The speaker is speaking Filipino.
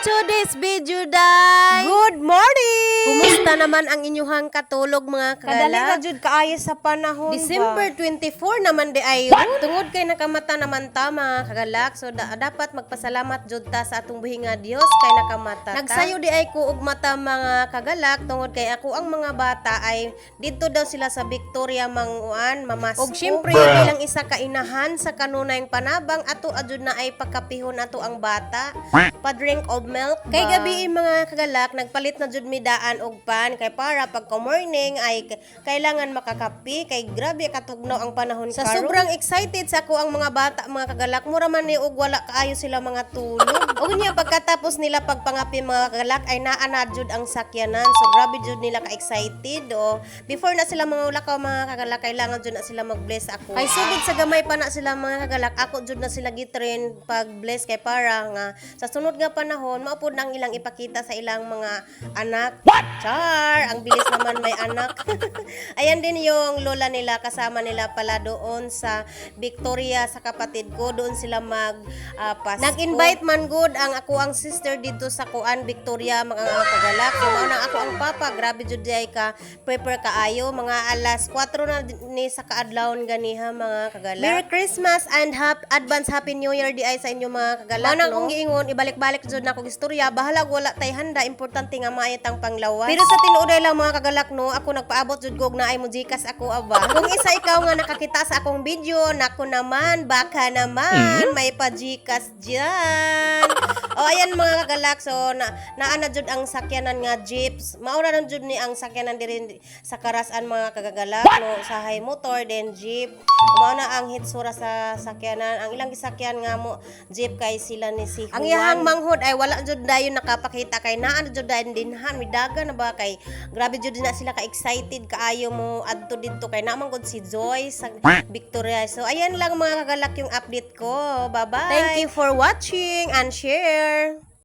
today's video, day. Good morning! Kumusta naman ang inyuhang katulog, mga Kadali na kagala? jud kaayo sa panahon December ba? 24 naman di ay tungod kay nakamata naman ta, mga kagalak. So dapat magpasalamat jud ta sa atong buhi nga Dios kay nakamata ta. Nagsayo di ay ko og mata, mga kagalak, tungod kay ako ang mga bata ay didto daw sila sa Victoria manguan mamasko. Og syempre bilang isa ka inahan sa kanunayng panabang ato adjud na ay pagkapihon ato ang bata. Pa-drink of milk. Kay gabi mga kagalak nagpalit na jud mi daan og pan kay para pagka morning ay kailangan makakapi kay grabe katugnaw ang panahon sa karon. Sobrang excited sa ako ang mga bata, mga kagalak, mura man ni og wala kaayo sila mga tulog. Og nya pagkatapos nila pagpangapi, mga kagalak, ay naana jud ang sakyanan. So grabe jud nila ka excited. Before na sila mga ulakaw, mga kagalak, kailangan jud na sila mag-bless ako. Kay sugod sa gamay pa na sila, mga kagalak, ako jud na sila gitrain pag-bless kay para nga sa sunod nga panahon maupod nang ilang ipakita sa ilang mga anak. Char, ang bilis naman may anak. Ayan din yung lola nila, kasama nila pala doon sa Victoria sa kapatid ko. Doon sila Pasko. Nag-invite man good ang ako ang sister dito sa Kuan Victoria, mga kagalak. So mauna ako ang papa, grabe jud ay ka prepare kaayo, mga alas 4 na ni sa kaadlawon ganiha, mga kagalak. Merry Christmas and advance Happy New Year di ay sa inyo, mga kagalak. Manang kung giingon ibalik-balik jud na kog istorya, bahala wala tay handa, importante nga maayot ang panglawas. Pero sa tinuoday lang, mga kagalak, no, ako nagpaabot jud kog na ay mujikas ako aba. Kung isa ikaw nga nakakita sa akong video, nako naman, baka naman may pajikas diyan. O ayan, mga kagalak, so naana jud ang sakyanan nga jeeps. Maura na jud ni ang sakyanan diri sa Karasan, mga kagagalak, no, sa high motor then jeep. Mao na ang hitsura sa sakyanan. Ang ilang gisakyan nga mo jeep kay sila ni si Juan. Ang iyang manghod ay wala jud dayon nakapakita kay naa jud dayon dinhan midaga na ba kay grabe jud na sila ka excited kaayo mo adto didto kay naman gud si Joy sa Victoria. So ayan lang, mga kagalak, yung update ko. Bye bye. Thank you for watching and share.